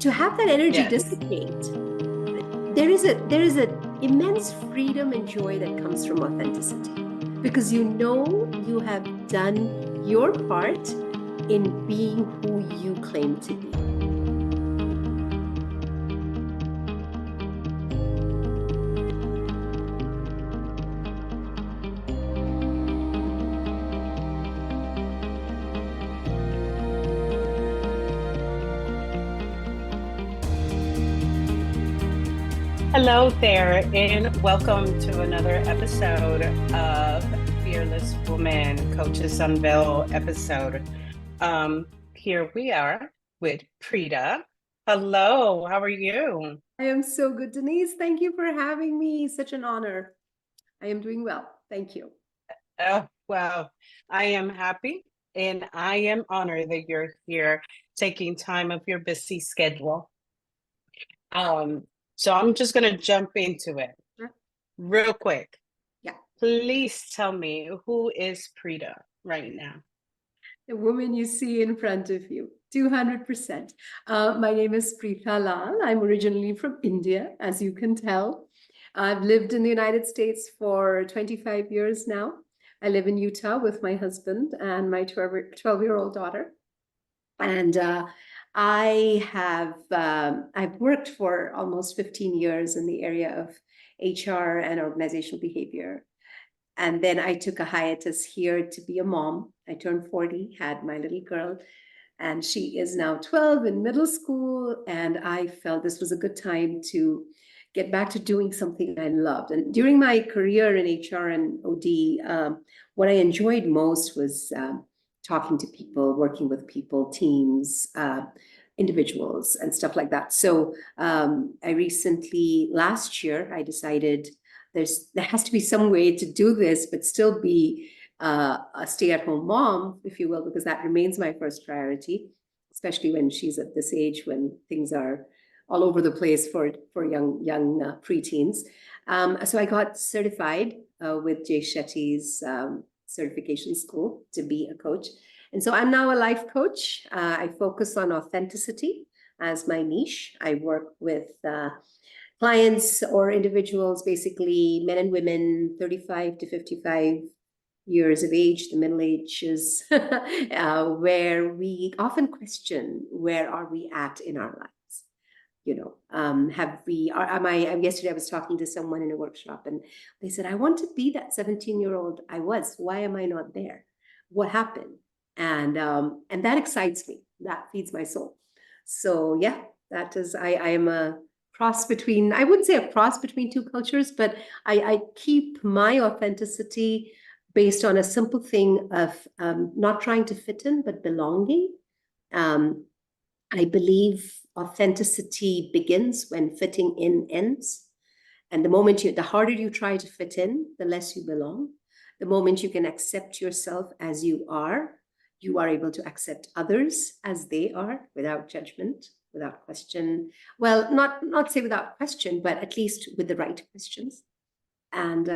to have that energy Yes. dissipate, there is a immense freedom and joy that comes from authenticity, because you know you have done your part in being who you claim to be. Hello there, and welcome to another episode of Fearless Women Coaches Unveiled episode. Here we are with Pritha. Hello, how are you? I am so good, Denise. Thank you for having me. Such an honor. I am doing well. Thank you. Oh, well, I am happy and I am honored that you're here taking time of your busy schedule. So I'm just going to jump into it Sure. real quick. Yeah. Please tell me, who is Pritha right now? The woman you see in front of you, 200%. My name is Pritha Lal. I'm originally from India, as you can tell. I've lived in the United States for 25 years now. I live in Utah with my husband and my 12-year-old daughter. And I've worked for almost 15 years in the area of HR and organizational behavior. And then I took a hiatus here to be a mom. I turned 40, had my little girl, and she is now 12 in middle school. And I felt this was a good time to get back to doing something I loved. And during my career in HR and OD, what I enjoyed most was talking to people, working with people, teams, individuals, and stuff like that. So I recently, last year, I decided there has to be some way to do this, but still be a stay-at-home mom, if you will, because that remains my first priority, especially when she's at this age when things are all over the place for young preteens. So I got certified with Shetty's certification school to be a coach. And so I'm now a life coach. I focus on authenticity as my niche. I work with clients or individuals, basically men and women, 35 to 55 years of age, the middle ages, where we often question, where are we at in our lives? Yesterday I was talking to someone in a workshop and they said, I want to be that 17-year-old I was. Why am I not there? What happened? And that excites me. That feeds my soul. So yeah, that is, I am a cross between, I wouldn't say a cross between two cultures, but I keep my authenticity based on a simple thing of not trying to fit in, but belonging. I believe authenticity begins when fitting in ends. And the harder you try to fit in, the less you belong. The moment you can accept yourself as you are able to accept others as they are without judgment, without question. Well, not say without question, but at least with the right questions, and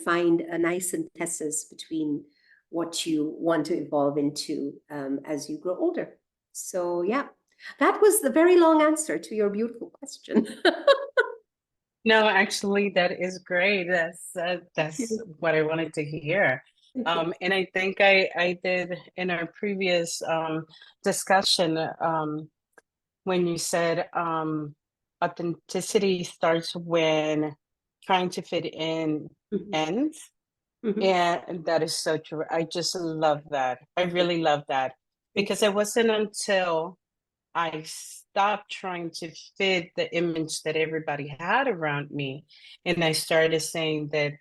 find a nice synthesis between what you want to evolve into as you grow older. So yeah, that was the very long answer to your beautiful question. No, actually, that is great. That's what I wanted to hear. And I think I did in our previous discussion when you said authenticity starts when trying to fit in ends. And that is so true. I just love that. I really love that because it wasn't until I stopped trying to fit the image that everybody had around me. And I started saying that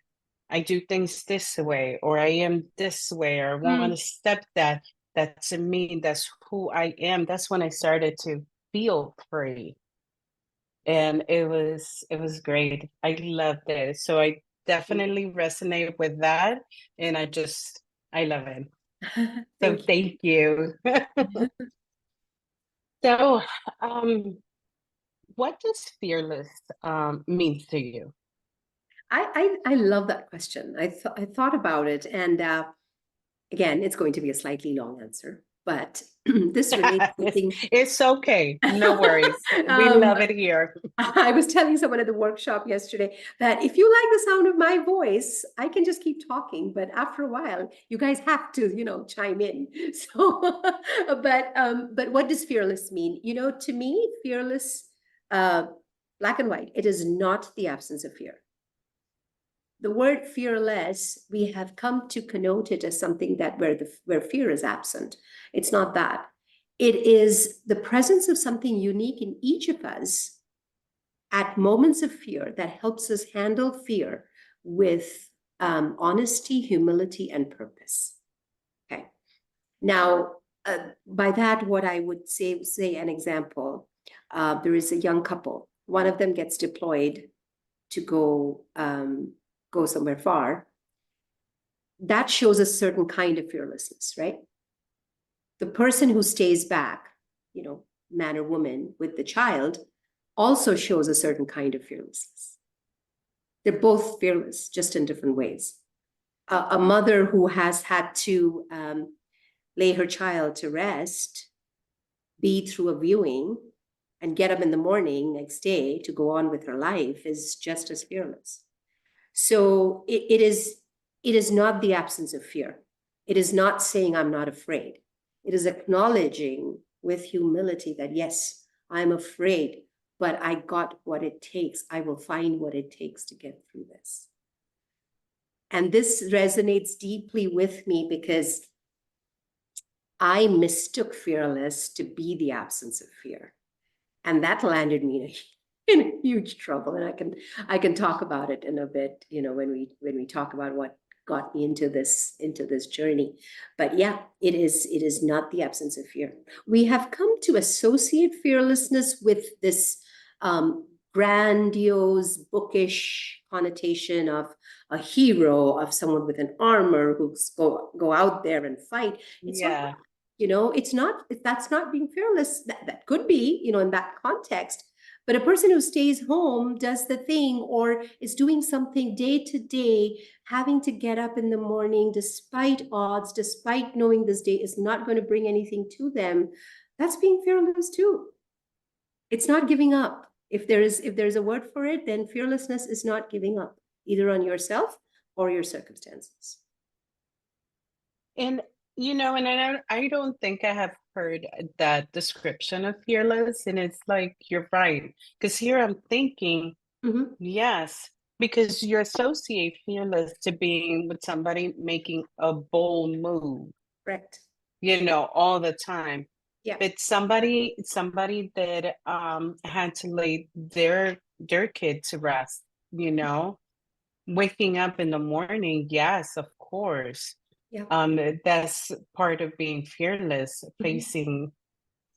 I do things this way, or I am this way, or I want to step that. That's me. That's who I am. That's when I started to feel free. And it was great. I loved it. So I definitely resonate with that. And I love it. So thank you. So, what does fearless mean to you? I love that question. I thought about it, and again, it's going to be a slightly long answer. but this relates to things. It's okay. No worries. We Um, love it here. I was telling someone at the workshop yesterday that if you like the sound of my voice, I can just keep talking, but after a while, you guys have to, chime in. So, but what does fearless mean? To me, fearless, black and white, it is not the absence of fear. The word fearless, we have come to connote it as something that where fear is absent. It's not that. It is the presence of something unique in each of us at moments of fear that helps us handle fear with honesty, humility, and purpose. Okay. Now, by that, what I would say an example. There is a young couple. One of them gets deployed to go somewhere far. That shows a certain kind of fearlessness, right? The person who stays back, man or woman with the child, also shows a certain kind of fearlessness. They're both fearless, just in different ways. A mother who has had to lay her child to rest, be through a viewing, and get up in the morning next day to go on with her life is just as fearless. So it is not the absence of fear. It is not saying I'm not afraid. It is acknowledging with humility that, yes, I'm afraid, but I got what it takes. I will find what it takes to get through this. And this resonates deeply with me because I mistook fearless to be the absence of fear. And that landed me in huge trouble. And I can talk about it in a bit, when we talk about what got me into this journey. But yeah, it is not the absence of fear. We have come to associate fearlessness with this grandiose, bookish connotation of a hero, of someone with an armor who's go out there and fight. It's Yeah. not, it's not, that's not being fearless. That could be, in that context. But a person who stays home, does the thing, or is doing something day to day, having to get up in the morning, despite odds, despite knowing this day is not going to bring anything to them, that's being fearless too. It's not giving up. If there's a word for it, then fearlessness is not giving up, either on yourself or your circumstances. And I don't think I have heard that description of fearless. And it's like, you're right. Because here I'm thinking, yes, because you associate fearless to being with somebody making a bold move, Correct. all the time. Yeah. But somebody that had to lay their kid to rest, waking up in the morning, yes, of course. Yeah. That's part of being fearless, facing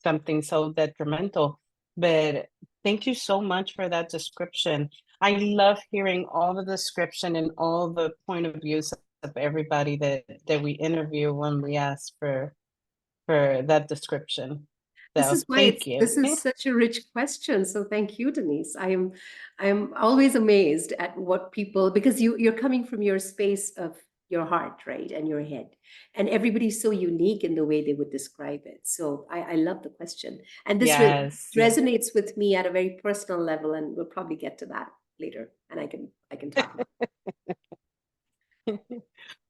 something so detrimental. But thank you so much for that description. I love hearing all the description and all the point of views of everybody that we interview when we ask for that description. This So is why thank you. this is such a rich question. So thank you, Denise. I am always amazed at what people, because you're coming from your space of your heart, right, and your head, and everybody's so unique in the way they would describe it. So I love the question, and this Yes. resonates with me at a very personal level, and we'll probably get to that later, and I can talk about it.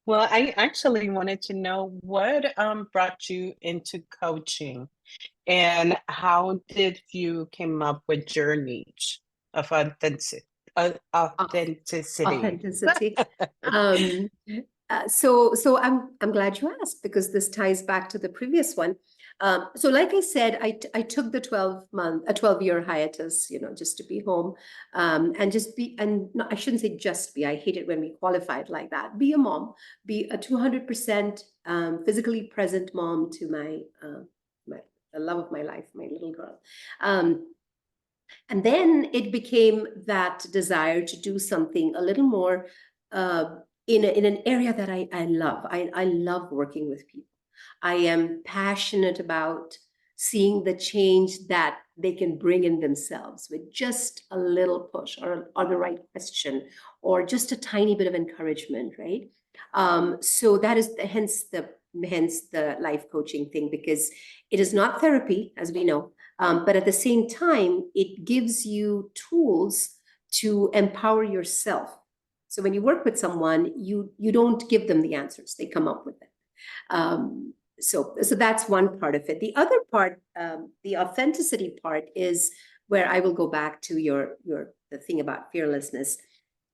Well, I actually wanted to know what brought you into coaching. And how did you came up with your niche of authenticity? Authenticity. Um, so I'm glad you asked, because this ties back to the previous one. So like I said, I took the 12-year hiatus, just to be home, and just be, and no, I shouldn't say just be. I hate it when we qualify it like that. Be a mom, be a 200% physically present mom to the love of my life, my little girl. And then it became that desire to do something a little more in an area that I love. I love working with people. I am passionate about seeing the change that they can bring in themselves with just a little push, or the right question, or just a tiny bit of encouragement, right? So that is hence hence the life coaching thing, because it is not therapy, as we know, but at the same time, it gives you tools to empower yourself. So when you work with someone, you don't give them the answers; they come up with it. So that's one part of it. The other part, the authenticity part, is where I will go back to the thing about fearlessness.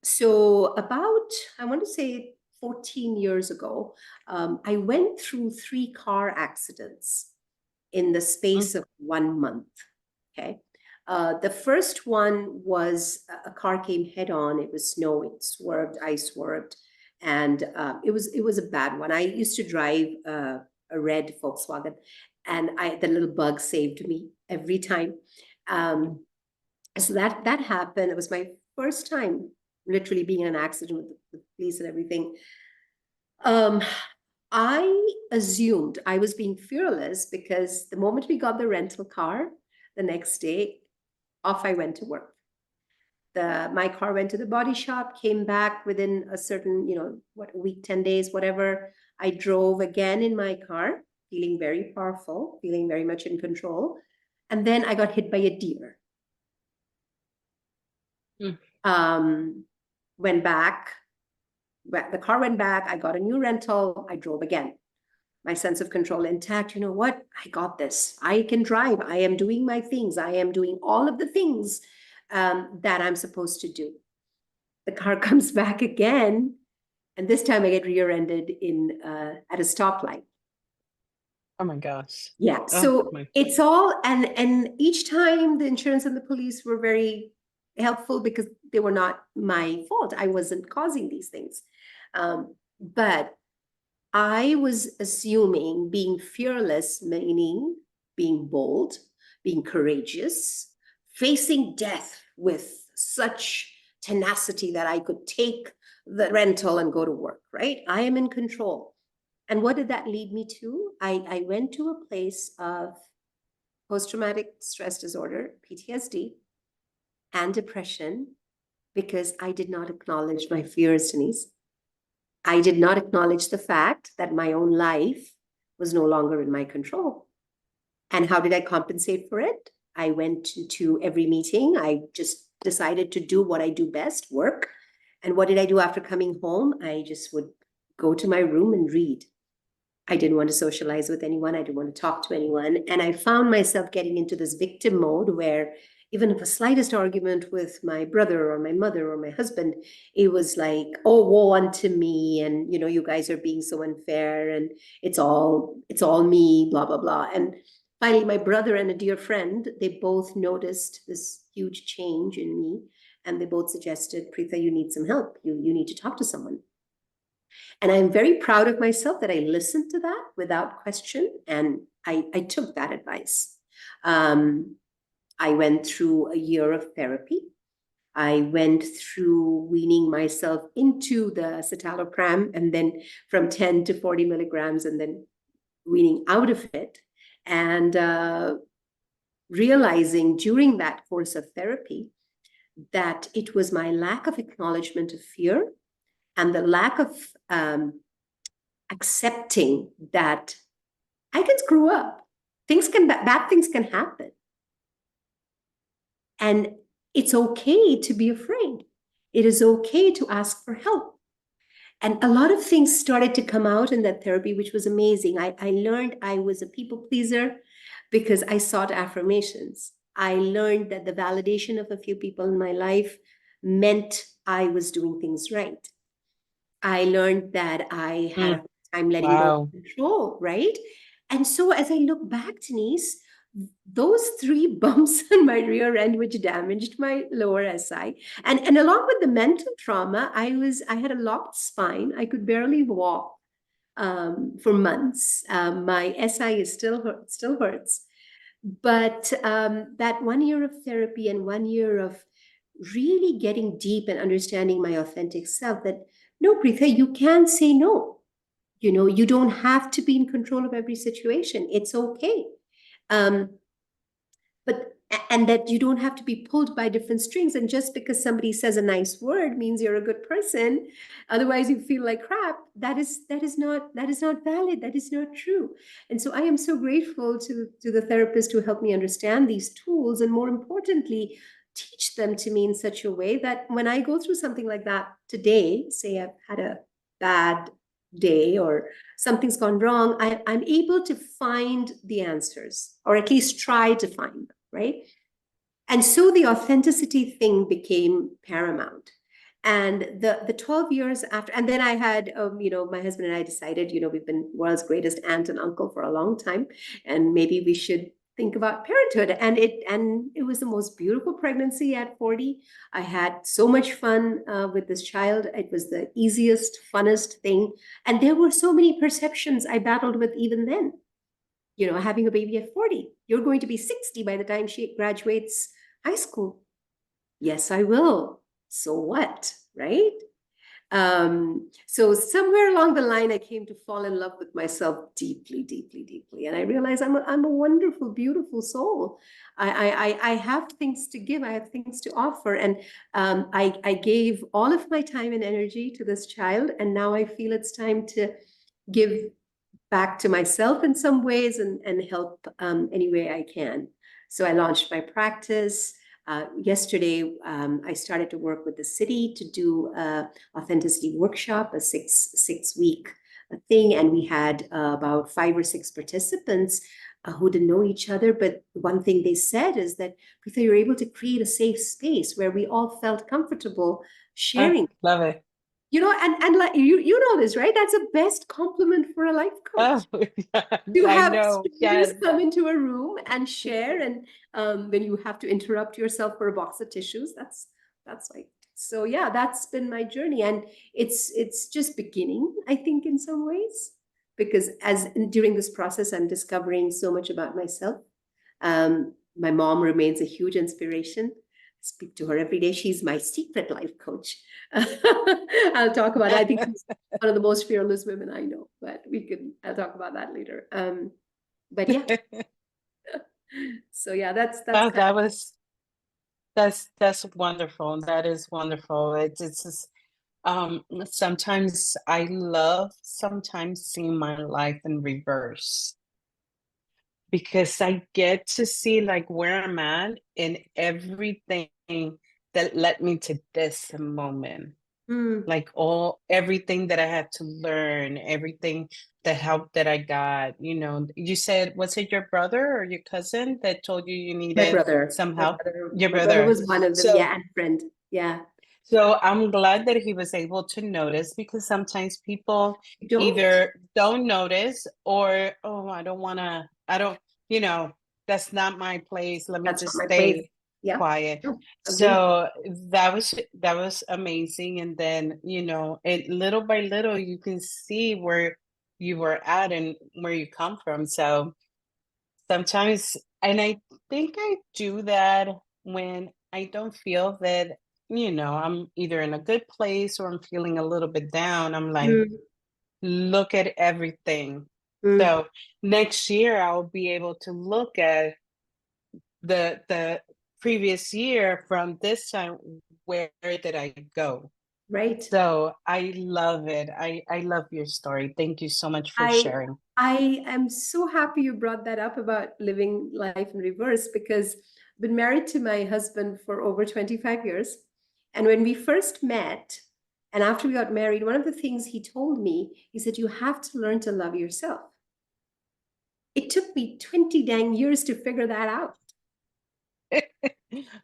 So about, I want to say 14 years ago, I went through 3 car accidents in the space of 1 month. Okay. The first one was a car came head on. It was snow. It swerved. I swerved, and it was a bad one. I used to drive a red Volkswagen, and the little bug saved me every time. So that happened. It was my first time literally being in an accident with the police and everything. I assumed I was being fearless because the moment we got the rental car, the next day, off I went to work. My car went to the body shop, came back within a certain, a week, 10 days, whatever. I drove again in my car, feeling very powerful, feeling very much in control. And then I got hit by a deer. Went back. The car went back. I got a new rental. I drove again. My sense of control intact. You know what? I got this. I can drive. I am doing my things. I am doing all of the things that I'm supposed to do. The car comes back again, and this time I get rear-ended at a stoplight. Oh my gosh. Yeah. So it's all, and each time the insurance and the police were very helpful because they were not my fault. I wasn't causing these things. But I was assuming being fearless, meaning being bold, being courageous, facing death with such tenacity that I could take the rental and go to work, right? I am in control. And what did that lead me to? I went to a place of post-traumatic stress disorder, PTSD, and depression because I did not acknowledge my fears, Denise. I did not acknowledge the fact that my own life was no longer in my control. And how did I compensate for it? I went to every meeting. I just decided to do what I do best, work. And what did I do after coming home? I just would go to my room and read. I didn't want to socialize with anyone. I didn't want to talk to anyone. And I found myself getting into this victim mode where even if a slightest argument with my brother or my mother or my husband, it was like, oh, woe unto me. And, you guys are being so unfair and it's all me, blah, blah, blah. And finally, my brother and a dear friend, they both noticed this huge change in me. And they both suggested, Pritha, you need some help. You need to talk to someone. And I'm very proud of myself that I listened to that without question. And I took that advice. I went through a year of therapy. I went through weaning myself into the citalopram and then from 10 to 40 milligrams and then weaning out of it. And realizing during that course of therapy that it was my lack of acknowledgement of fear and the lack of accepting that I can screw up. Bad things can happen. And it's okay to be afraid. It is okay to ask for help. And a lot of things started to come out in that therapy, which was amazing. I learned I was a people pleaser because I sought affirmations. I learned that the validation of a few people in my life meant I was doing things right. I learned that I had a time letting go of control, right? And so as I look back, Denise, those 3 bumps on my rear end, which damaged my lower SI, and along with the mental trauma, I had a locked spine. I could barely walk for months. My SI is still hurts. But that 1 year of therapy and 1 year of really getting deep and understanding my authentic self, that no, Pritha, you can say no. You don't have to be in control of every situation. It's okay. But and that you don't have to be pulled by different strings. And just because somebody says a nice word means you're a good person, otherwise you feel like crap. That is not valid. That is not true. And so I am so grateful to the therapist who helped me understand these tools, and more importantly, teach them to me in such a way that when I go through something like that today, say I've had a bad day or something's gone wrong, I'm able to find the answers, or at least try to find them, right? And so the authenticity thing became paramount. And the 12 years after, and then I had, my husband and I decided, we've been world's greatest aunt and uncle for a long time, and maybe we should think about parenthood. And it was the most beautiful pregnancy at 40. I had so much fun with this child. It was the easiest, funnest thing. And there were so many perceptions I battled with even then. Having a baby at 40, you're going to be 60 by the time she graduates high school. Yes, I will. So what, right? So somewhere along the line, I came to fall in love with myself deeply, deeply, deeply. And I realized I'm a wonderful, beautiful soul. I have things to give. I have things to offer. And I gave all of my time and energy to this child. And now I feel it's time to give back to myself in some ways, and help any way I can. So I launched my practice. Yesterday, I started to work with the city to do a authenticity workshop, a six week thing. And we had about 5 or 6 participants who didn't know each other. But one thing they said is that, Pritha, you're able to create a safe space where we all felt comfortable sharing. Love it. And like you know this, right? That's the best compliment for a life coach. Oh, yes, To I have know. Yes. strangers come into a room and share, and when you have to interrupt yourself for a box of tissues, that's like, so yeah, that's been my journey. And it's just beginning, I think, in some ways, because during this process, I'm discovering so much about myself. My mom remains a huge inspiration. Speak to her every day. She's my secret life coach. I'll talk about that. I think she's one of the most fearless women I know, but I'll talk about that later. But yeah, so yeah, that's Oh, kind of, that's wonderful. That is wonderful. It's just, sometimes I love sometimes seeing my life in reverse, because I get to see like where I'm at in everything that led me to this moment. Like everything that I had to learn, everything, the help that I got. You said, was it your brother or your cousin that told you you my needed brother. some My help? brother, Your my brother brother. was one of them. So Yeah, and friend. Yeah, so I'm glad that he was able to notice, because sometimes people you don't. either don't notice, or, oh, I don't, you know, that's not my place. Let me That's not just my place. stay Yeah, quiet. no, agree. So that was amazing. And then, little by little, you can see where you were at and where you come from. So sometimes, and I think I do that when I don't feel that, I'm either in a good place or I'm feeling a little bit down. I'm like, Mm, look at everything. mm, So next year I'll be able to look at the previous year from this time. Where did I go? right. So I love it. I love your story. Thank you so much for I sharing. I am so happy you brought that up about living life in reverse, because I've been married to my husband for over 25 years. And when we first met, and after we got married, one of the things he told me, he said, you have to learn to love yourself. It took me 20 dang years to figure that out.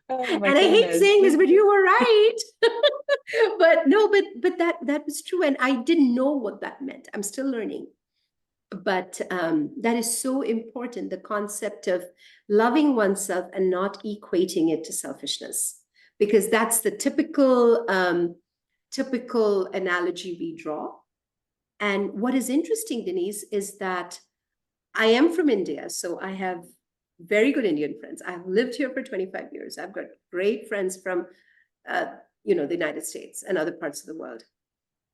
Oh my And I hate goodness. saying this, but you were right. But no, but that was true. And I didn't know what that meant. I'm still learning. But that is so important, the concept of loving oneself and not equating it to selfishness, because that's the typical analogy we draw. And what is interesting, Denise, is that I am from India, so I have very good Indian friends. I've lived here for 25 years. I've got great friends from uh, the United States and other parts of the world.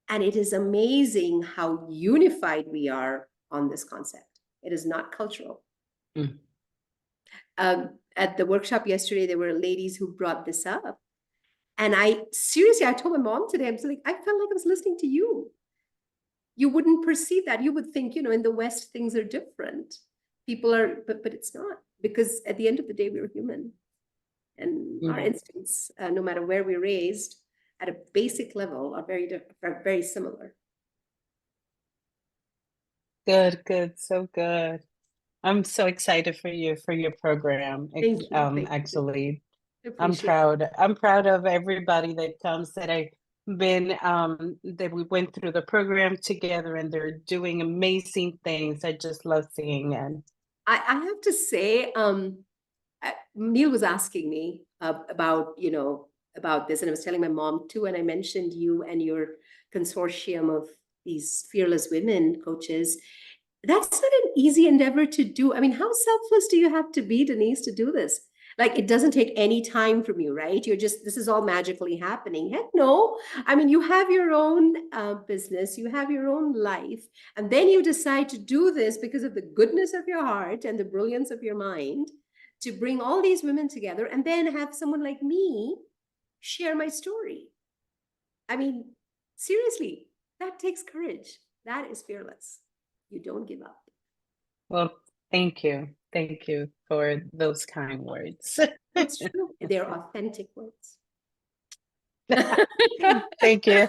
And it is amazing how unified we are on this concept. It is not cultural. Mm. at the workshop yesterday, there were ladies who brought this up. And I seriously, I told my mom today, I was like, I felt like I was listening to you. You wouldn't perceive that. You would think, in the West, things are different. People are, but it's not, because at the end of the day, we're human. And our instincts, no matter where we're raised, at a basic level, are very similar. Good, so good. I'm so excited for you for your program. Thank you. Thank you. Actually, I'm Appreciate proud. I'm proud of everybody that comes that I've been that we went through the program together, and they're doing amazing things. I just love seeing it. I have to say, Neil was asking me about this, and I was telling my mom too, and I mentioned you and your consortium of these fearless women coaches. That's not an easy endeavor to do. I mean, how selfless do you have to be, Denise, to do this? Like, it doesn't take any time from you, right? This is all magically happening. Heck no. I mean, you have your own business, you have your own life, and then you decide to do this because of the goodness of your heart and the brilliance of your mind, to bring all these women together and then have someone like me share my story. I mean, seriously, that takes courage. That is fearless. You don't give up. Well, thank you. Thank you for those kind words. That's true. They're authentic words. Thank you.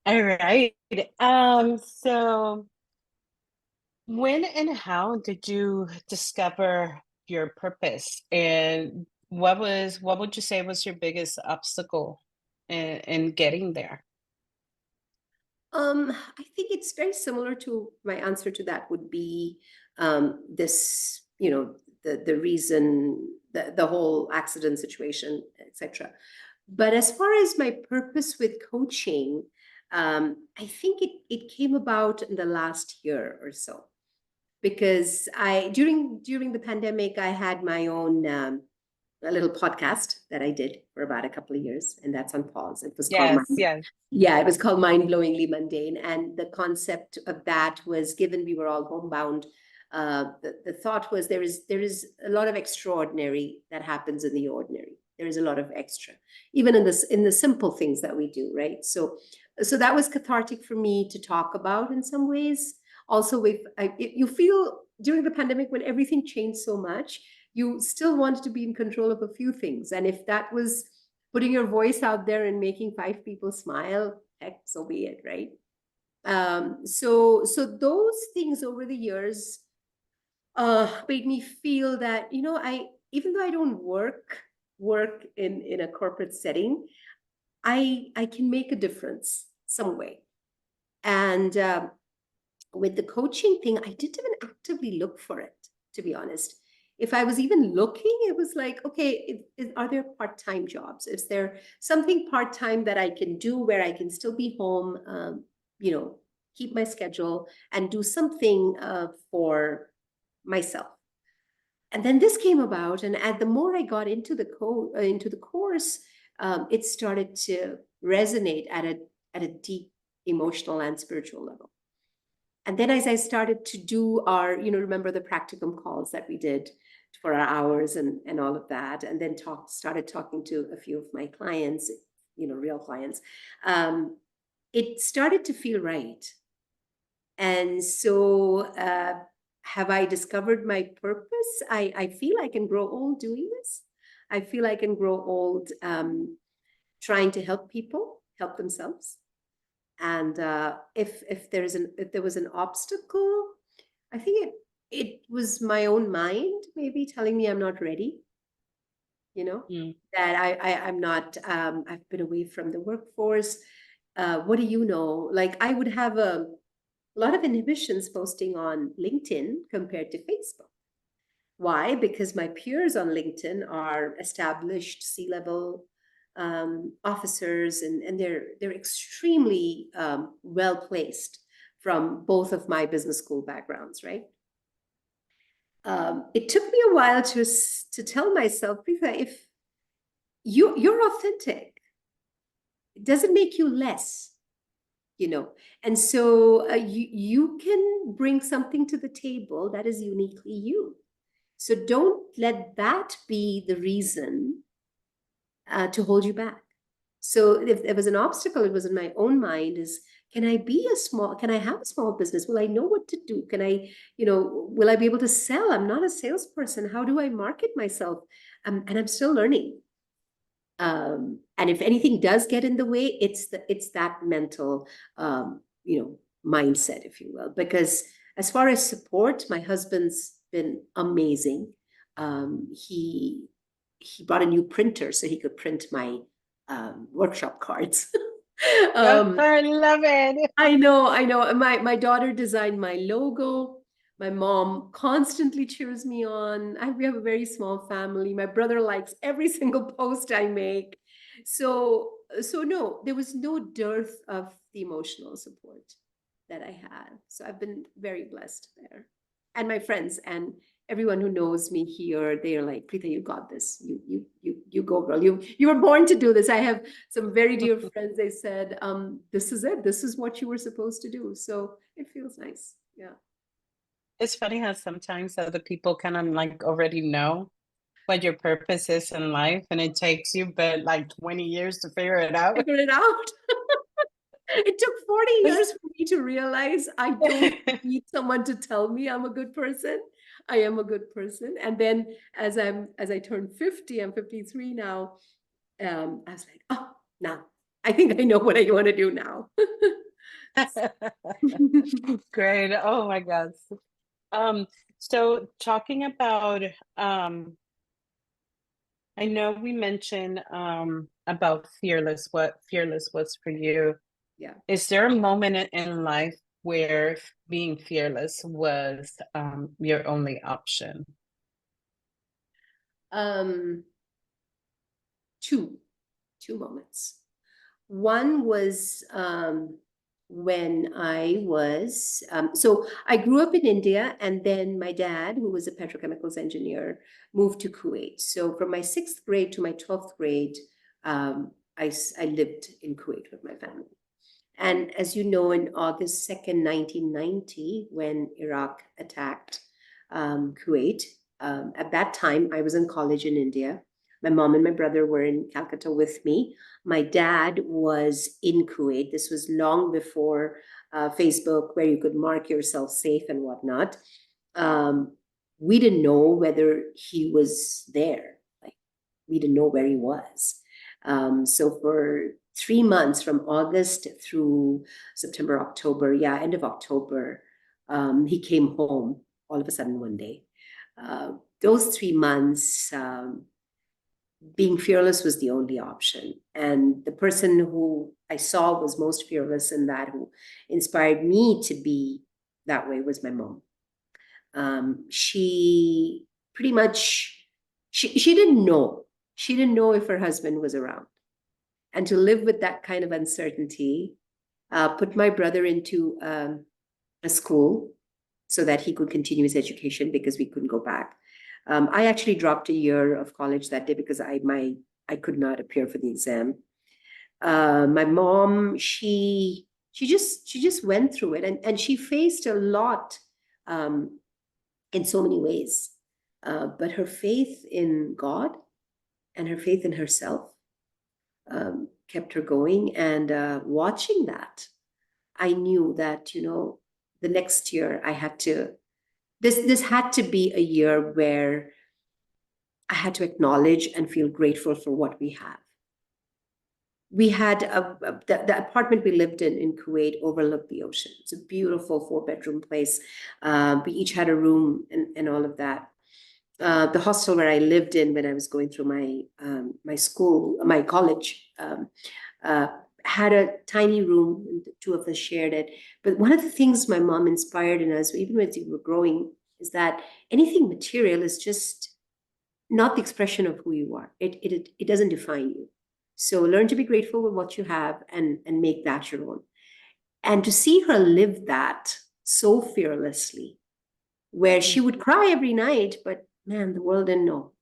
All right. So when and how did you discover your purpose? And what would you say was your biggest obstacle in getting there? I think it's very similar to my answer to that would be this, the reason, the whole accident situation, etc. But as far as my purpose with coaching, I think it came about in the last year or so, because during the pandemic, I had my own a little podcast that I did for about a couple of years, and that's on pause. It was called Yes, yes. Yeah, it was called Mind-Blowingly Mundane. And the concept of that was, given we were all homebound, the thought was there is a lot of extraordinary that happens in the ordinary. There is a lot of extra, even in the simple things that we do, right? So that was cathartic for me to talk about in some ways. Also, you feel during the pandemic, when everything changed so much, you still wanted to be in control of a few things. And if that was putting your voice out there and making 5 people smile, heck, so be it, right? So those things over the years made me feel that, even though I don't work in a corporate setting, I can make a difference some way. And with the coaching thing, I didn't even actively look for it, to be honest. If I was even looking, it was like, okay, are there part-time jobs? Is there something part-time that I can do where I can still be home, keep my schedule and do something for myself? And then this came about, and the more I got into the course, it started to resonate at a deep emotional and spiritual level. And then as I started to do our, remember the practicum calls that we did for our hours and all of that, and then started talking to a few of my clients, real clients, it started to feel right. And so have I discovered my purpose? I feel I can grow old doing this. I feel I can grow old trying to help people help themselves. And if there was an obstacle, I think it was my own mind maybe telling me I'm not ready. That I'm not. I've been away from the workforce. What do you know? Like, I would have a lot of inhibitions posting on LinkedIn compared to Facebook. Why? Because my peers on LinkedIn are established C-level officers, and they're extremely well placed from both of my business school backgrounds, right? It took me a while to tell myself, Pritha, if you're authentic, it doesn't make you less, and so you can bring something to the table that is uniquely you. So don't let that be the reason to hold you back. So if there was an obstacle, it was in my own mind is, can I have a small business? Will I know what to do? Can I, will I be able to sell? I'm not a salesperson. How do I market myself? And I'm still learning. And if anything does get in the way, it's that mental, mindset, if you will. Because as far as support, my husband's been amazing. He bought a new printer so he could print my workshop cards. I love it. I know. My daughter designed my logo. My mom constantly cheers me on. We have a very small family. My brother likes every single post I make. So no, there was no dearth of the emotional support that I had. So I've been very blessed there. And my friends and everyone who knows me here, they are like, Pritha, you got this. You go, girl. You were born to do this. I have some very dear friends. They said, this is it. This is what you were supposed to do. So it feels nice. Yeah. It's funny how sometimes other people kind of like already know what your purpose is in life, and it takes you but like 20 years to figure it out. Figure it out. It took 40 years for me to realize I don't need someone to tell me I'm a good person. I am a good person. And then as I turned 50, I'm 53 now. I was like, oh, now I think I know what I want to do now. Great. Oh my gosh. So talking about I know we mentioned about fearless, what fearless was for you. Yeah. Is there a moment in life where being fearless was your only option? Um, two moments. One was when so I grew up in India, and then my dad, who was a petrochemicals engineer, moved to Kuwait. So from my 6th grade to my 12th grade, I lived in Kuwait with my family. And as you know, in August 2nd, 1990, when Iraq attacked Kuwait, at that time I was in college in India. My mom and my brother were in Calcutta with me. My dad was in Kuwait. This was long before Facebook, where you could mark yourself safe and whatnot. We didn't know whether he was there. Like, we didn't know where he was. So for 3 months, from August through September, October, end of October, he came home all of a sudden one day. Those 3 months, being fearless was the only option. And the person who I saw was most fearless in that, who inspired me to be that way, was my mom. She pretty much, she didn't know. She didn't know if her husband was around. And to live with that kind of uncertainty, put my brother into a school so that he could continue his education, because we couldn't go back. I actually dropped a year of college that day because I could not appear for the exam. My mom, she just went through it, and she faced a lot in so many ways. But her faith in God and her faith in herself kept her going. And watching that, I knew that, the next year I had to, this had to be a year where I had to acknowledge and feel grateful for what we have. We had the apartment we lived in Kuwait overlooked the ocean. It's a beautiful 4-bedroom place. We each had a room and all of that. The hostel where I lived in when I was going through my college, had a tiny room, and the two of us shared it. But one of the things my mom inspired in us, even as we were growing, is that anything material is just not the expression of who you are. It doesn't define you. So learn to be grateful with what you have, and make that your own. And to see her live that so fearlessly, where she would cry every night, but man, the world didn't know.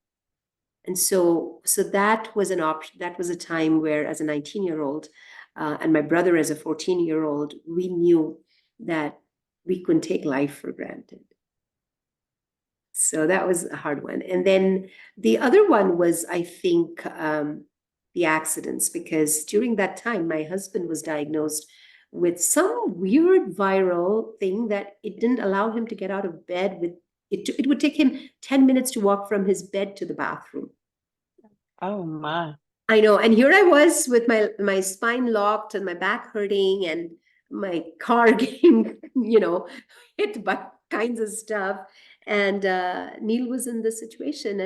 And so that was an option. That was a time where, as a 19-year-old, and my brother as a 14-year-old, we knew that we couldn't take life for granted. So that was a hard one. And then the other one was, I think, the accidents, because during that time, my husband was diagnosed with some weird viral thing that it didn't allow him to get out of bed with it. It would take him 10 minutes to walk from his bed to the bathroom. Oh my. I know. And here I was with my spine locked and my back hurting and my car getting, hit by kinds of stuff. And Neil was in this situation.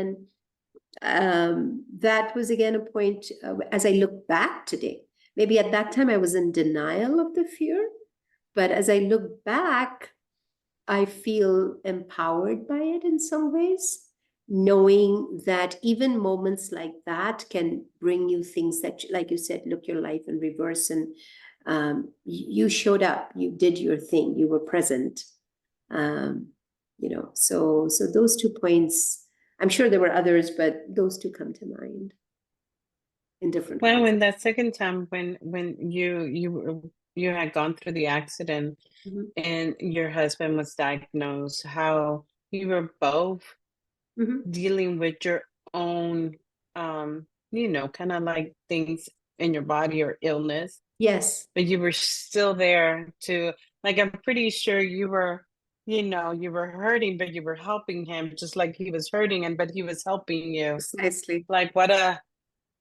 And that was again a point as I look back today. Maybe at that time I was in denial of the fear, but as I look back, I feel empowered by it in some ways, knowing that even moments like that can bring you things that, like you said, look your life in reverse. And you showed up, you did your thing, you were present. So those 2 points, I'm sure there were others, but those two come to mind in different Well, ways. when that second time when you had gone through the accident Mhm. and your husband was diagnosed, how you were both Mhm. dealing with your own kind of like things in your body or illness, Yes, but you were still there to, like, I'm pretty sure you were hurting, but you were helping him just like he was hurting, and but he was helping you. precisely. Like, what a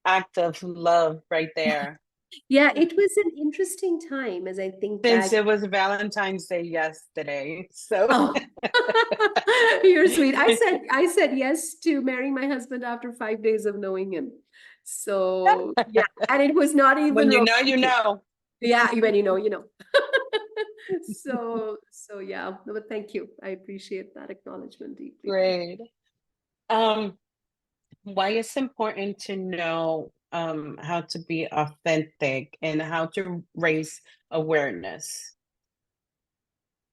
act of love right there. Yeah, it was an interesting time as I think Since back. it was Valentine's Day yesterday. So Oh, you're sweet. I said yes to marrying my husband after 5 days of knowing him. So yeah, and it was not even when you know, you romantic. know. Yeah, when you know, you know. So yeah, no, but thank you. I appreciate that acknowledgement deeply. Thank Great. Um, why it's important to know how to be authentic and how to raise awareness.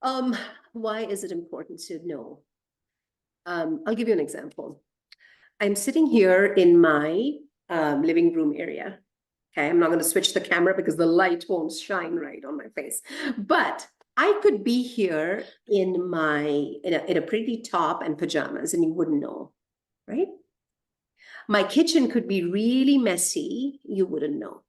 you. Why is it important to know? I'll give you an example. I'm sitting here in my living room area. Okay, I'm not going to switch the camera because the light won't shine right on my face. But I could be here in a pretty top and pajamas, and you wouldn't know, right? My kitchen could be really messy, you wouldn't know.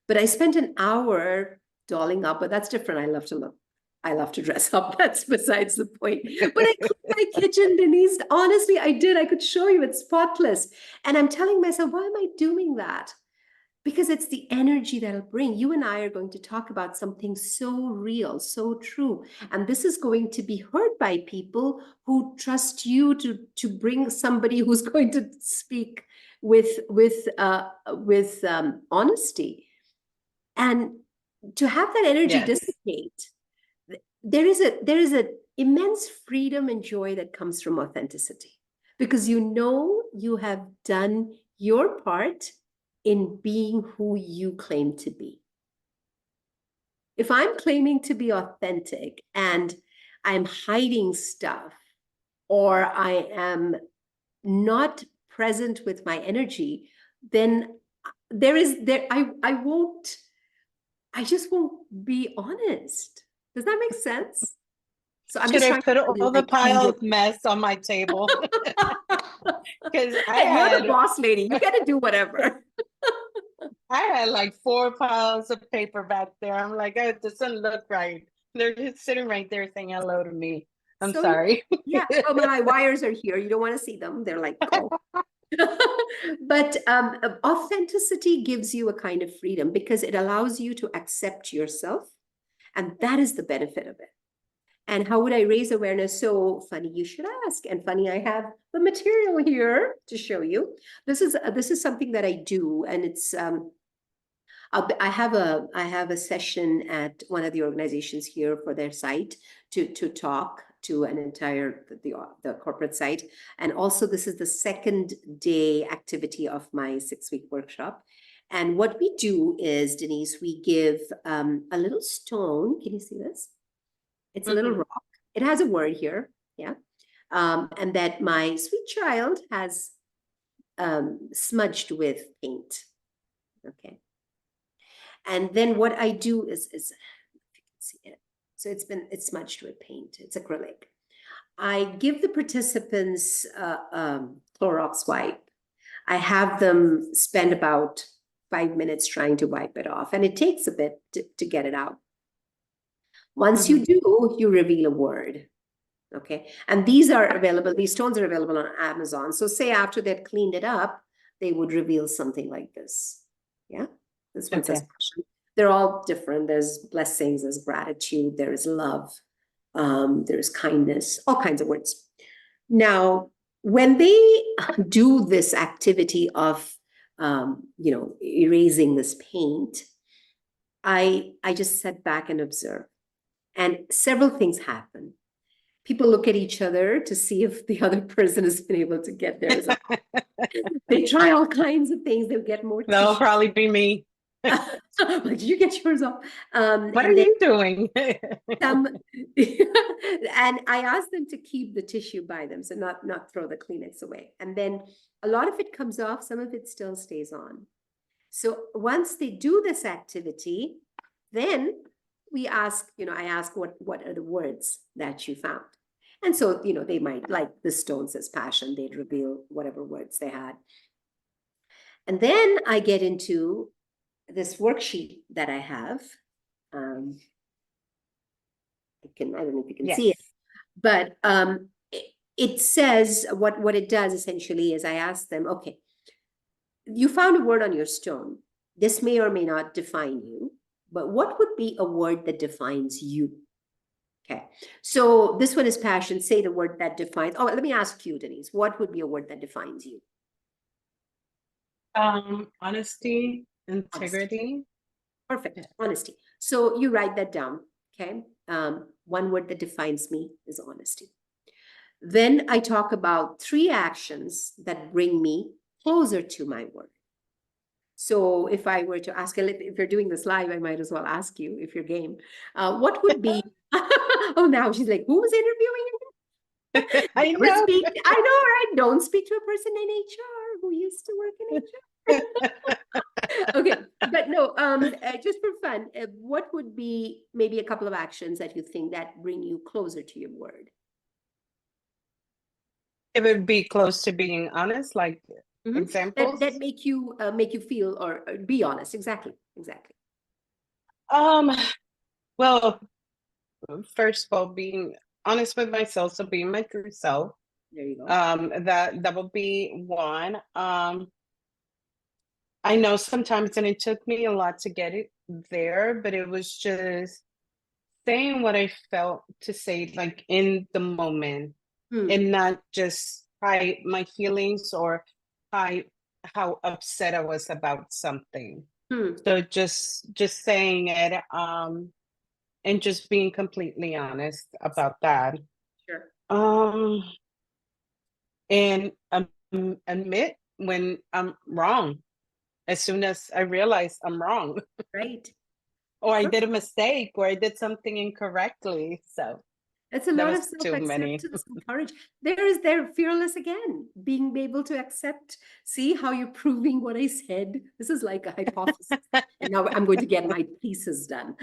But I spent an hour dolling up, but that's different. I love to look. I love to dress up. That's besides the point. But I cleaned my kitchen, Denise. Honestly, I did. I could show you it's spotless. And I'm telling myself, why am I doing that? Because it's the energy that'll bring. You and I are going to talk about something so real, so true. And this is going to be heard by people who trust you to bring somebody who's going to speak with honesty. And to have that energy Yes. dissipate, there is a immense freedom and joy that comes from authenticity, because you know you have done your part in being who you claim to be. If I'm claiming to be authentic and I'm hiding stuff, or I am not present with my energy, then I just won't be honest. Does that make sense? So I'm Should just I trying put to all the like be pile your of mess on my table? Because I Hey, you're the had boss lady. You get to do whatever. I had like 4 piles of paper back there. I'm like, oh, it doesn't look right. They're just sitting right there saying hello to me. I'm So sorry. yeah, oh, my wires are here. You don't want to see them. They're like gold. But authenticity gives you a kind of freedom because it allows you to accept yourself. And that is the benefit of it. And how would I raise awareness? So funny you should ask. And funny, I have the material here to show you. This is something that I do, and it's I have a session at one of the organizations here for their site to talk to an entire the corporate site. And also this is the second day activity of my 6-week workshop. And what we do is, Denise, we give a little stone. Can you see this? It's a little Mhm. rock. It has a word here. Yeah. And that my sweet child has smudged with paint. Okay. And then what I do is if you can see it. So it's smudged with paint. It's acrylic. I give the participants Clorox wipe. I have them spend about 5 minutes trying to wipe it off, and it takes a bit to get it out. Once you do, you reveal a word. Okay. And these are available, these stones are available on Amazon. So say after they've cleaned it up, they would reveal something like this. Yeah. This one says passion. They're all different. There's blessings, there's gratitude, there is love, there's kindness, all kinds of words. Now, when they do this activity of erasing this paint, I just sat back and observe. And several things happen. People look at each other to see if the other person has been able to get theirs off. They try all kinds of things. They'll get more That'll tissue. probably be me. Like, did you get yours off? What are you doing? And I asked them to keep the tissue by them, so not throw the Kleenex away. And then a lot of it comes off, some of it still stays on. So once they do this activity, then we ask, I ask what are the words that you found? And so, they might, like the stone says passion, they'd reveal whatever words they had. And then I get into this worksheet that I have. I don't know if you can see it, but it says what it does essentially is I ask them, okay, you found a word on your stone. This may or may not define you, but what would be a word that defines you? Okay, so this one is passion. Say the word that defines. Oh, let me ask you, Denise, what would be a word that defines you? Honesty, integrity. Perfect. Honesty. So you write that down. Okay. One word that defines me is honesty. Then I talk about 3 actions that bring me closer to my word. So if I were to ask, if you're doing this live, I might as well ask you if you're game. What would be, oh, now she's like, who was interviewing? I know. I know, right? Don't speak to a person in HR who used to work in HR. Okay, but no, just for fun, what would be maybe a couple of actions that you think that bring you closer to your word? It would be close to being honest, like examples. That make you feel or be honest. Exactly. Well, first of all, being honest with myself, so being my true self. There you go. That would be one. I know sometimes, and it took me a lot to get it there, but it was just saying what I felt to say, like in the moment, and not just hide my feelings or hide how upset I was about something. So just saying it, and just being completely honest about that. Sure. And admit when I'm wrong as soon as I realize I'm wrong. Right. Or I did a mistake, or I did something incorrectly. So it's a lot of self-acceptance and courage. They're fearless again, being able to accept, see how you're proving what I said. This is like a hypothesis. And now I'm going to get my thesis done.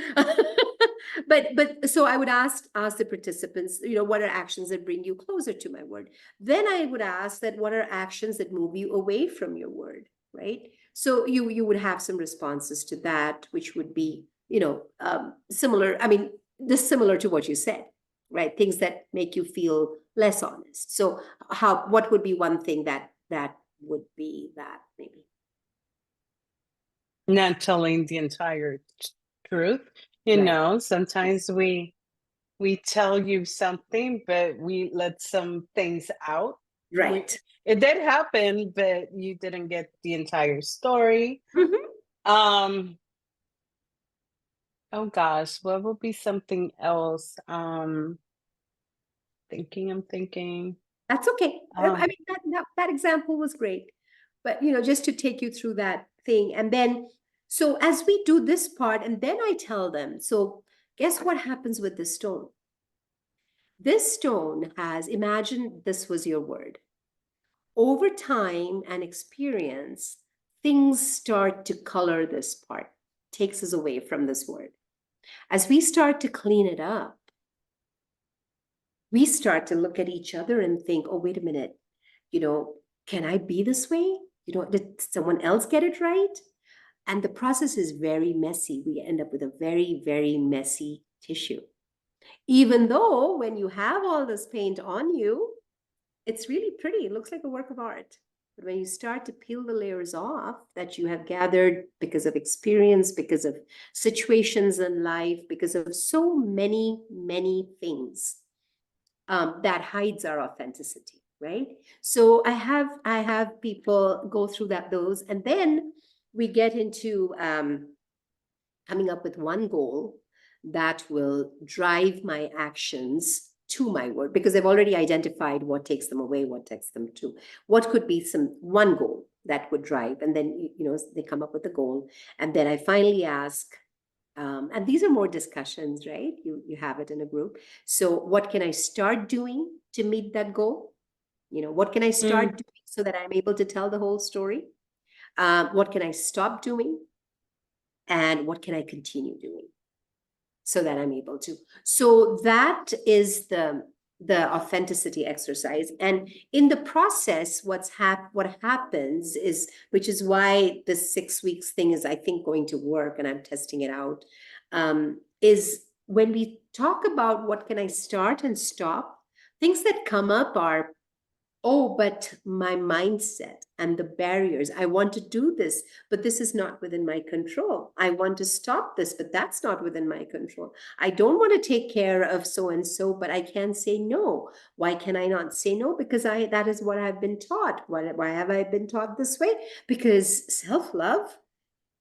But so I would ask the participants, what are actions that bring you closer to my word? Then I would ask that what are actions that move you away from your word, right? So you would have some responses to that, which would be, similar. I mean, similar to what you said, right? Things that make you feel less honest. So what would be one thing that would be that maybe? Not telling the entire truth. Sometimes we tell you something, but we let some things out. Right. It did happen, but you didn't get the entire story. Oh gosh, what would be something else? I'm thinking. That's okay. I mean, that example was great. But, just to take you through that thing. And then, so as we do this part, and then I tell them, so guess what happens with this stone? This stone imagine this was your word. Over time and experience, things start to color this part, takes us away from this word. As we start to clean it up, we start to look at each other and think, oh, wait a minute, can I be this way? Did someone else get it right? And the process is very messy. We end up with a very, very messy tissue. Even though when you have all this paint on you, it's really pretty. It looks like a work of art. But when you start to peel the layers off that you have gathered because of experience, because of situations in life, because of so many, many things, that hides our authenticity, right? So I have people go through those, and then we get into coming up with one goal that will drive my actions to my word, because they've already identified what takes them away, what takes them to. What could be one goal that would drive, and then they come up with a goal, and then I finally ask. And these are more discussions, right? You have it in a group. So what can I start doing to meet that goal? What can I start doing so that I'm able to tell the whole story? What can I stop doing? And what can I continue doing so that I'm able to? So that is the authenticity exercise. And in the process, what happens is, which is why the 6 weeks thing is, I think, going to work, and I'm testing it out, is when we talk about what can I start and stop, things that come up are, oh, but my mindset and the barriers. I want to do this, but this is not within my control. I want to stop this, but that's not within my control. I don't want to take care of so and so, but I can say no. Why can I not say no? Because that is what I've been taught. Why have I been taught this way? Because self-love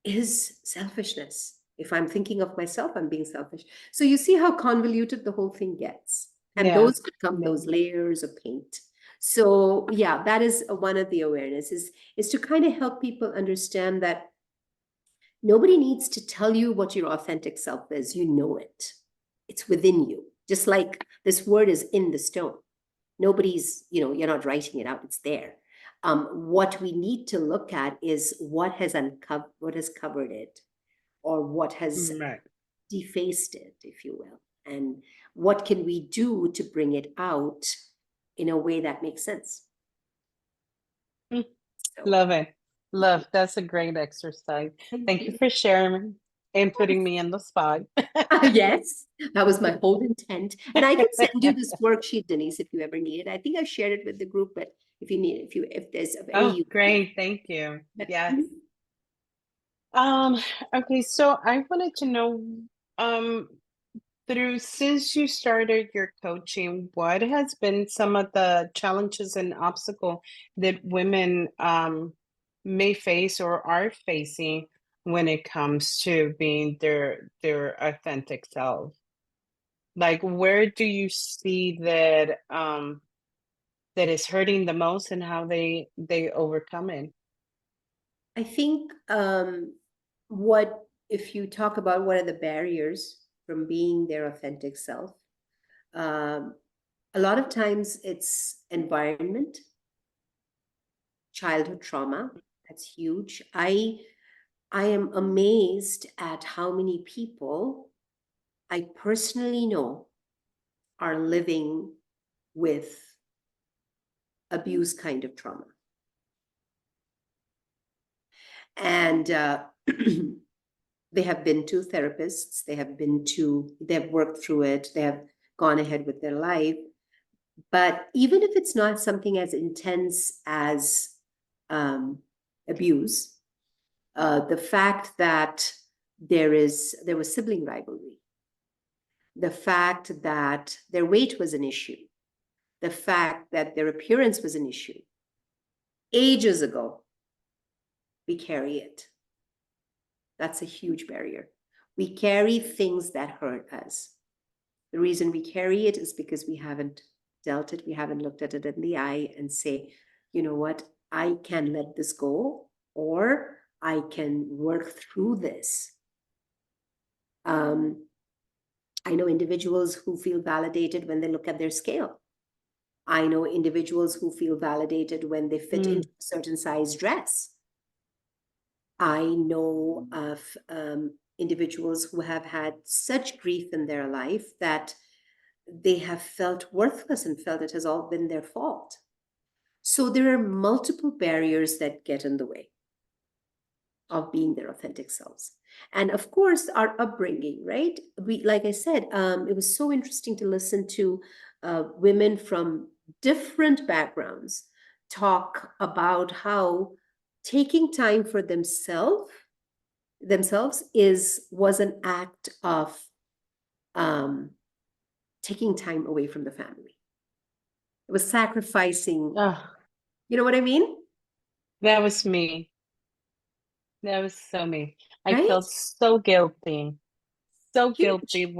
is selfishness. If I'm thinking of myself, I'm being selfish. So you see how convoluted the whole thing gets. And Yeah. those become those layers of paint. So yeah, that is one of the awareness is to kind of help people understand that nobody needs to tell you what your authentic self is. You know it. It's within you. Just like this word is in the stone. Nobody's, you're not writing it out. It's there. What we need to look at is what has covered it, or what has Right. defaced it, if you will. And what can we do to bring it out in a way that makes sense? Mm. So, Love it. Love. That's a great exercise. Thank you for sharing and putting me in the spot. yes, that was my whole intent. And I can send you this worksheet, Denise, if you ever need it. I think I shared it with the group, but if you need, if there's any Oh, use. great. Thank you. Yes. Mhm. Um, okay, so I wanted to know, um, since you started your coaching, what has been some of the challenges and obstacle that women may face or are facing when it comes to being their authentic self? Like, where do you see that that is hurting the most, and how they overcome it? I think what if you talk about what are the barriers from being their authentic self, um, a lot of times it's environment, childhood trauma. That's huge. I am amazed at how many people I personally know are living with abuse kind of trauma. And they have been to therapists, they've worked through it, they have gone ahead with their life. But even if it's not something as intense as abuse, the fact that there was sibling rivalry, the fact that their weight was an issue, the fact that their appearance was an issue, ages ago, we carry it. That's a huge barrier. We carry things that hurt us. The reason we carry it is because we haven't dealt it, we haven't looked at it in the eye and say, you know what, I can let this go, or I can work through this. I know individuals who feel validated when they look at their scale. I know individuals who feel validated when they fit into a certain size dress. I know of individuals who have had such grief in their life that they have felt worthless and felt it has all been their fault. So there are multiple barriers that get in the way of being their authentic selves. And of course, our upbringing, right? Like I said, it was so interesting to listen to women from different backgrounds talk about how taking time for themselves was an act of um, taking time away from the family. It was sacrificing. Oh, You know what I mean? that was me. That was so me. I Right? felt so guilty, so guilty Huge.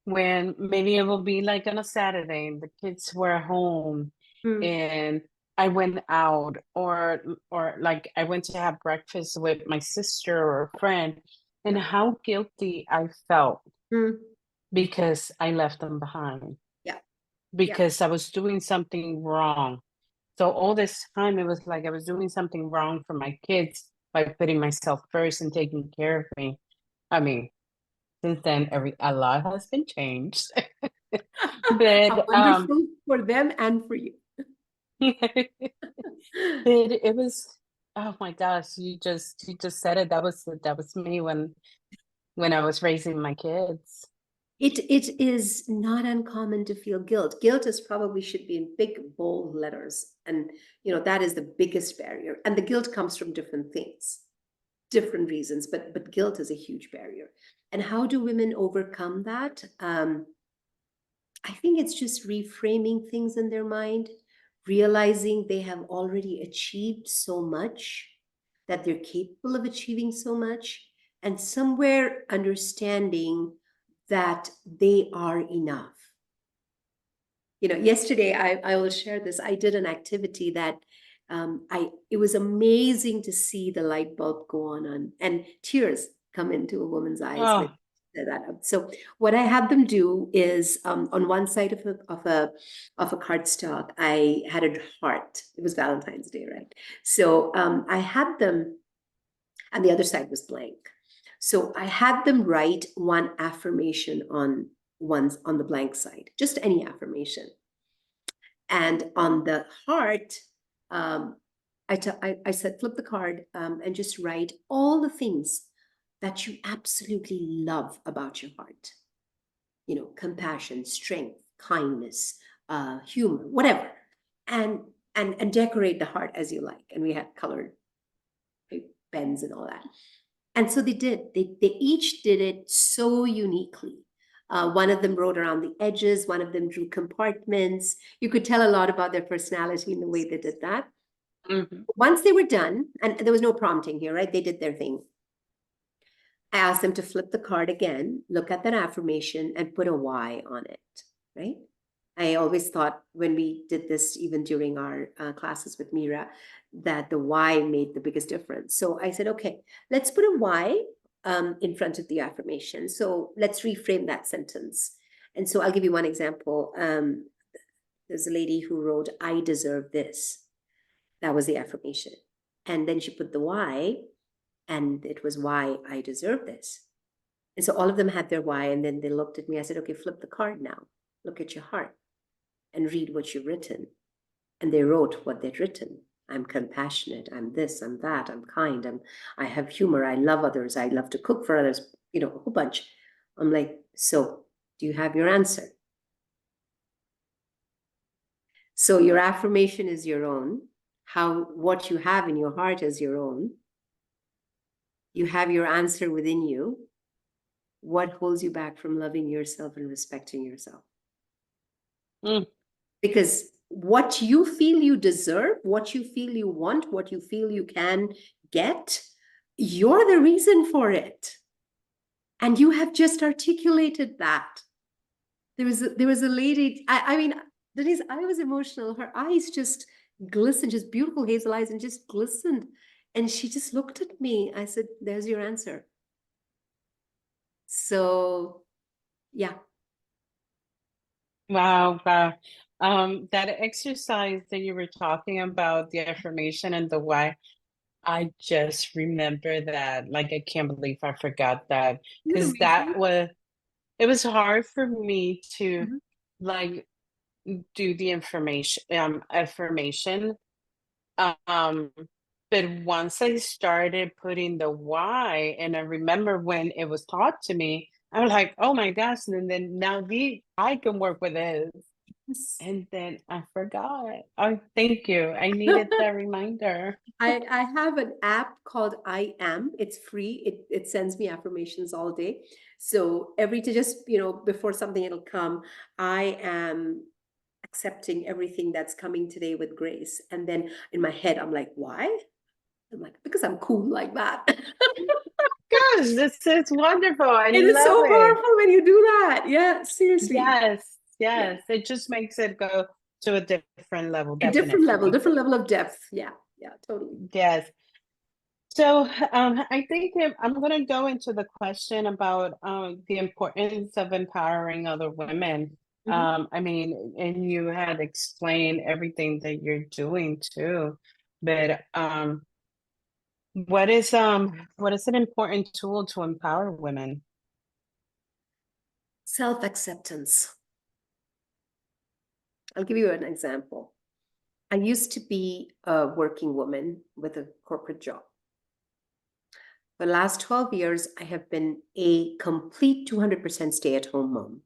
when maybe it will be like on a Saturday and the kids were home Mm, and I went out or like I went to have breakfast with my sister or a friend and yeah. how guilty I felt Mm, because I left them behind, yeah. Yeah. because I was doing something wrong. So all this time it was like I was doing something wrong for my kids by putting myself first and taking care of me. I mean, since then a lot has been changed. How But wonderful for them and for you. it it was, oh my gosh, you just said it. That was me when I was raising my kids. It is not uncommon to feel guilt. Guilt is probably should be in big bold letters, and that is the biggest barrier. And the guilt comes from different things, different reasons, but guilt is a huge barrier. And how do women overcome that? I think it's just reframing things in their mind, realizing they have already achieved so much, that they're capable of achieving so much, and somewhere understanding that they are enough. Yesterday I will share this. I did an activity that it was amazing to see the light bulb go on and tears come into a woman's eyes when Oh, set that up. So what I had them do is on one side of a cardstock, I had a heart. It was Valentine's Day, right? So I had them, and the other side was blank. So I had them write one affirmation on the blank side, just any affirmation. And on the heart, um, I said, flip the card and just write all the things that you absolutely love about your heart. Compassion, strength, kindness, humor, whatever, and and decorate the heart as you like. And we had colored pens and all that. And so they did. They each did it so uniquely. One of them wrote around the edges. One of them drew compartments. You could tell a lot about their personality in the way they did that. mhm. Once they were done, and there was no prompting here, right? They did their thing. I asked them to flip the card again, look at that affirmation, and put a Y on it, right? I always thought when we did this, even during our classes with Mira, that the Y made the biggest difference. So I said, okay, let's put a Y in front of the affirmation. So let's reframe that sentence. And so I'll give you one example. There's a lady who wrote, I deserve this. That was the affirmation. And then she put the Y, and it was why I deserve this. And so all of them had their why. And then they looked at me. I said, okay, flip the card now. Look at your heart and read what you've written. And they wrote what they'd written. I'm compassionate. I'm this, I'm that. I'm kind. I have humor. I love others. I love to cook for others, a whole bunch. I'm like, so do you have your answer? So your affirmation is your own. What you have in your heart is your own. You have your answer within you. What holds you back from loving yourself and respecting yourself? Mm. Because what you feel you deserve, what you feel you want, what you feel you can get, you're the reason for it. And you have just articulated that. There was a lady, I mean, Denise, I was emotional. Her eyes just glistened, just beautiful hazel eyes, and just glistened. And she just looked at me. I said, there's your answer. So, yeah. Wow, wow. That exercise that you were talking about, the affirmation and the why, I just remember that. Like, I can't believe I forgot that You know the because that reason? was, it was hard for me to Mhm. like do the information affirmation. Um, but once I started putting the why, and I remember when it was taught to me, I was like, oh my gosh, and then now I can work with this. Yes. And then I forgot. Oh, thank you. I needed that reminder. I have an app called I Am. It's free. It sends me affirmations all day. So every to just, before something it'll come, I am accepting everything that's coming today with grace. And then in my head, I'm like, why? I'm like, because I'm cool like that. Gosh, this is wonderful. I It is love so it. powerful when you do that. Yeah, seriously. Yes, Yeah. yes. It just makes it go to a different level, definitely. Different level of depth. Yeah. Yeah, totally. Yes. So I think I'm going to go into the question about the importance of empowering other women. Mhm. I mean, and you had explained everything that you're doing too, but what is an important tool to empower women? Self-acceptance. I'll give you an example. I used to be a working woman with a corporate job. For the last 12 years, I have been a complete 200% stay-at-home mom.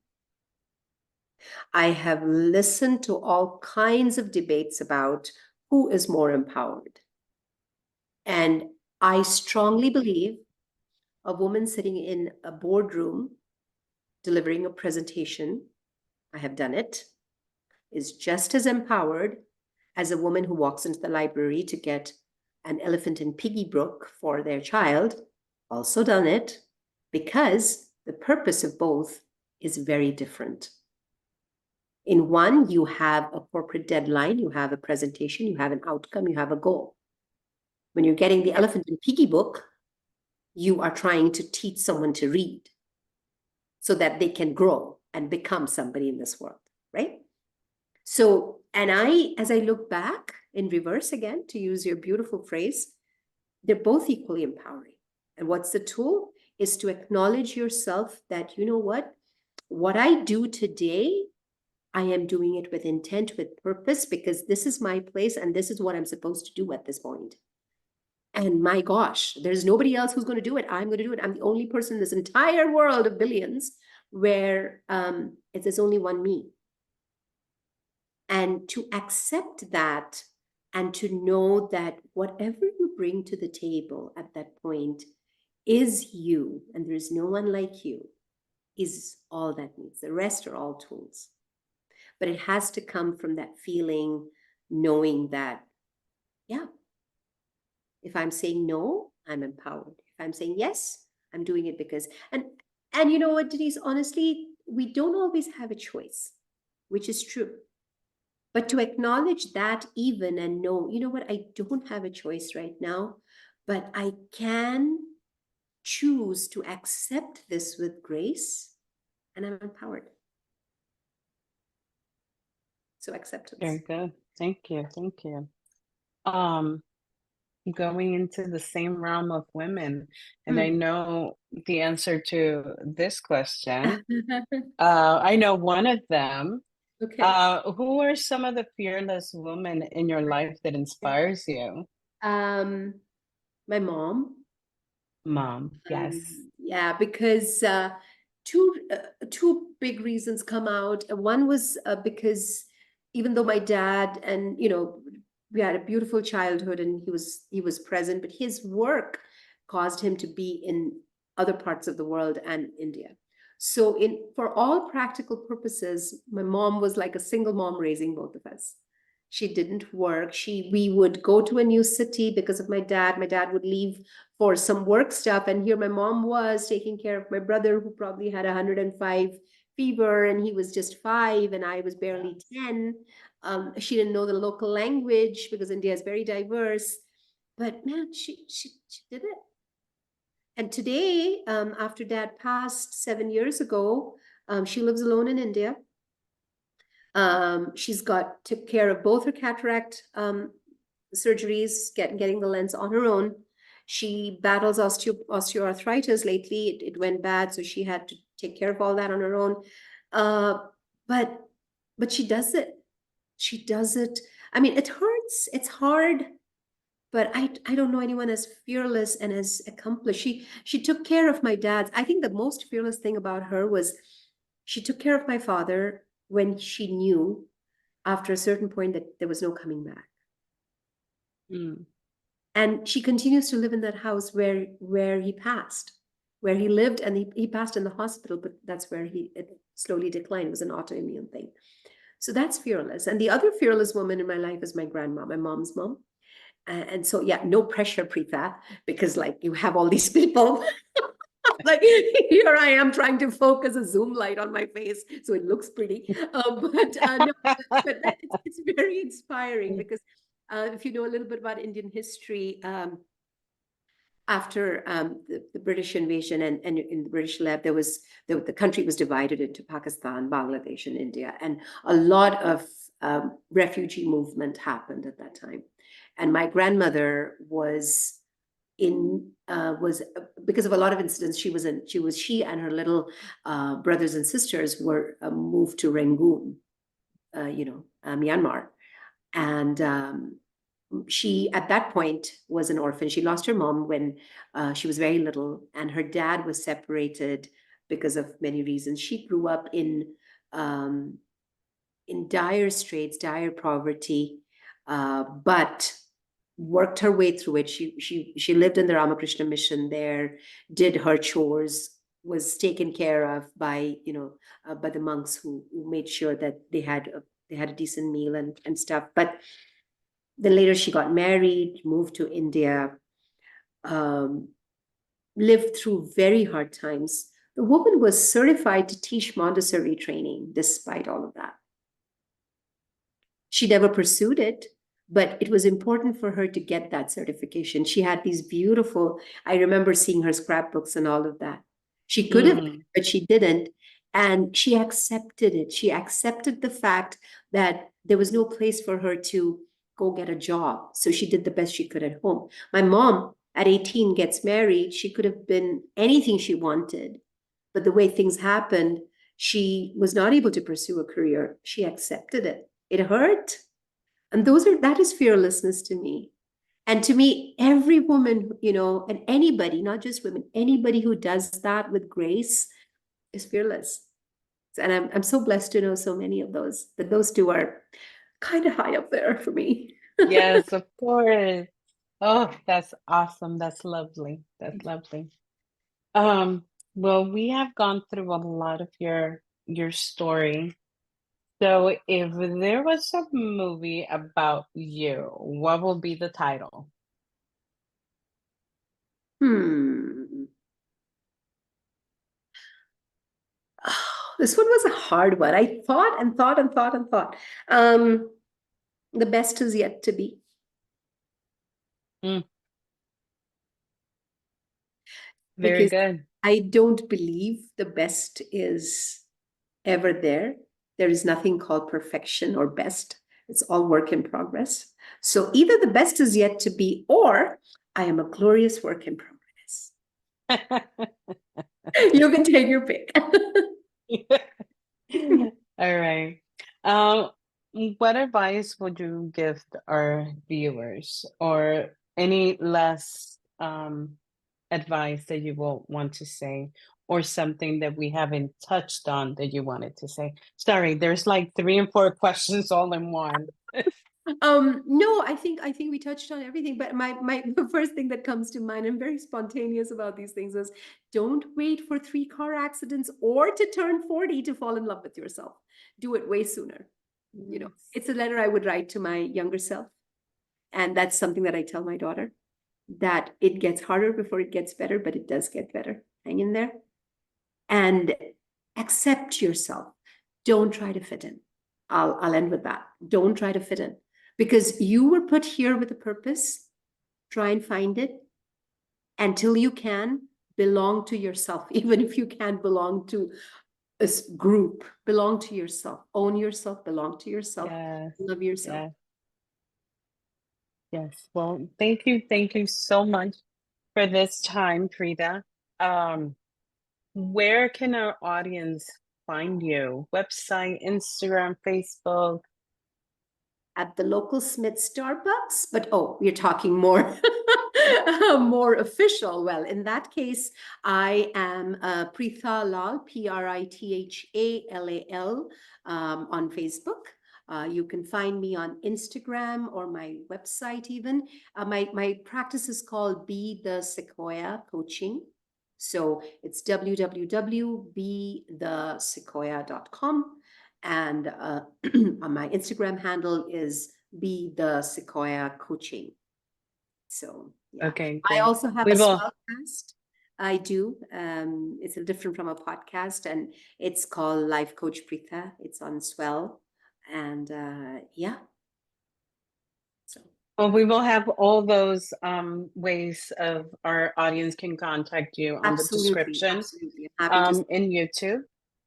I have listened to all kinds of debates about who is more empowered. And I strongly believe a woman sitting in a boardroom delivering a presentation, I have done it, is just as empowered as a woman who walks into the library to get an elephant and piggy book for their child, also done it, because the purpose of both is very different. In one, you have a corporate deadline, you have a presentation, you have an outcome, you have a goal. When you're getting the elephant and piggy book, you are trying to teach someone to read so that they can grow and become somebody in this world, right? So, and as I look back in reverse again, to use your beautiful phrase, they're both equally empowering. And what's the tool? Is to acknowledge yourself that, you know what I do today, I am doing it with intent, with purpose, because this is my place and this is what I'm supposed to do at this point. And my gosh, there's nobody else who's going to do it. I'm going to do it. I'm the only person in this entire world of billions where there's only one me. And to accept that and to know that whatever you bring to the table at that point is you, and there is no one like you, is all that needs. The rest are all tools. But it has to come from that feeling, knowing that, yeah, if I'm saying no, I'm empowered. If I'm saying yes, I'm doing it because, and you know what, Denise, honestly, we don't always have a choice, which is true. But to acknowledge that even and know, you know what, I don't have a choice right now, but I can choose to accept this with grace and I'm empowered. So acceptance. Very good. Thank you. Thank you. Um, Going into the same realm of women, and I Hmm. know the answer to this question. I know one of them. Okay. Who are some of the fearless women in your life that inspires you? Um, my mom. Mom, yes. Yeah, because two big reasons come out. One was because even though my dad and we had a beautiful childhood and he was present, but his work caused him to be in other parts of the world and India. So in for all practical purposes, my mom was like a single mom raising both of us. She didn't work. We would go to a new city because of my dad. My dad would leave for some work stuff. And here my mom was taking care of my brother who probably had 105 fever and he was just 5 and I was barely 10. She didn't know the local language because India is very diverse. But man, she did it. And today, after dad passed 7 years ago, she lives alone in India. She's took care of both her cataract surgeries, getting the lens on her own. She battles osteoarthritis lately. It went bad, so she had take care of all that on her own. But she does it. She does it. I mean, it hurts. It's hard, but I don't know anyone as fearless and as accomplished. She took care of my dad. I think the most fearless thing about her was she took care of my father when she knew after a certain point that there was no coming back. Mm. And she continues to live in that house where he passed, where he lived, and he passed in the hospital, but that's where it slowly declined. It was an autoimmune thing. So that's fearless. And the other fearless woman in my life is my grandma, my mom's mom. And so, yeah, no pressure, Pritha, because like you have all these people. Like here I am trying to focus a zoom light on my face so it looks pretty. No, but it's very inspiring because if you know a little bit about Indian history, after the British invasion and in the British left, the country was divided into Pakistan, Bangladesh, and India, and a lot of refugee movement happened at that time. And my grandmother was because of a lot of incidents. She and her little brothers and sisters were moved to Rangoon, Myanmar, and she at that point was an orphan. She lost her mom when she was very little, and her dad was separated because of many reasons. She grew up in dire straits, dire poverty, but worked her way through it. She lived in the Ramakrishna mission there, did her chores, was taken care of by by the monks who made sure that they had a decent meal and stuff. But then later she got married, moved to India, lived through very hard times. The woman was certified to teach Montessori training despite all of that. She never pursued it, but it was important for her to get that certification. She had these beautiful, I remember seeing her scrapbooks and all of that. She could have, but she didn't. And she accepted it. She accepted the fact that there was no place for her to go get a job. So she did the best she could at home. My mom at 18 gets married. She could have been anything she wanted. But the way things happened, she was not able to pursue a career. She accepted it. It hurt. And that is fearlessness to me. And to me, every woman, and anybody, not just women, anybody who does that with grace is fearless. And I'm so blessed to know so many of those, but those two are kind of high up there for me. Yes, of course. Oh, that's awesome. That's lovely. That's lovely. Well, we have gone through a lot of your story. So if there was a movie about you, what will be the title? This one was a hard one. I thought and thought and thought and thought. The best is yet to be. Very Because good. I don't believe the best is ever there. There is nothing called perfection or best. It's all work in progress. So either the best is yet to be, or I am a glorious work in progress. You can take your pick. All right. What advice would you give our viewers, or any last advice that you will want to say, or something that we haven't touched on that you wanted to say? Sorry, there's like 3 and 4 questions all in one. No, I think we touched on everything, but the first thing that comes to mind, I'm very spontaneous about these things, is don't wait for 3 car accidents or to turn 40 to fall in love with yourself. Do it way sooner. It's a letter I would write to my younger self. And that's something that I tell my daughter, that it gets harder before it gets better, but it does get better. Hang in there and accept yourself. Don't try to fit in. I'll end with that. Don't try to fit in, because you were put here with a purpose. Try and find it until you can belong to yourself. Even if you can't belong to a group, belong to yourself, own yourself, belong to yourself, Yes. love yourself. Yes. Yes. Well, thank you. Thank you so much for this time, Pritha. Where can our audience find you? Website, Instagram, Facebook? At the local Smith Starbucks, but oh, we're talking more more official. Well, in that case, I am Pritha Lal, Prithal, on Facebook. You can find me on Instagram or my website even. My practice is called Be the Sequoia Coaching. So it's www.bethesequoia.com. And my Instagram handle is Be the Sequoia Coaching. So yeah, Okay, I great. also have We a will. spellcast. I do. It's a different from a podcast, and it's called Life Coach Pritha. It's on Swell, and yeah. So Well, we will have all those ways of our audience can contact you on the absolutely, description absolutely, I'm happy to. in YouTube.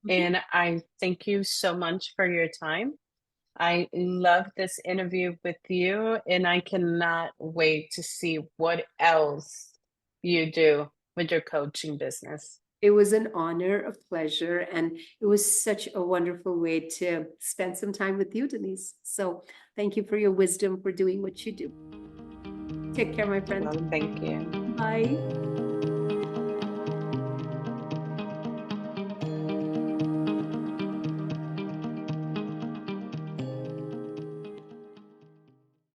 Mhm. And I thank you so much for your time. I love this interview with you, and I cannot wait to see what else you do with your coaching business. It was an honor, a pleasure, and it was such a wonderful way to spend some time with you, Denise. So thank you for your wisdom for doing what you do. Take care, my friend. Well, thank you. Bye.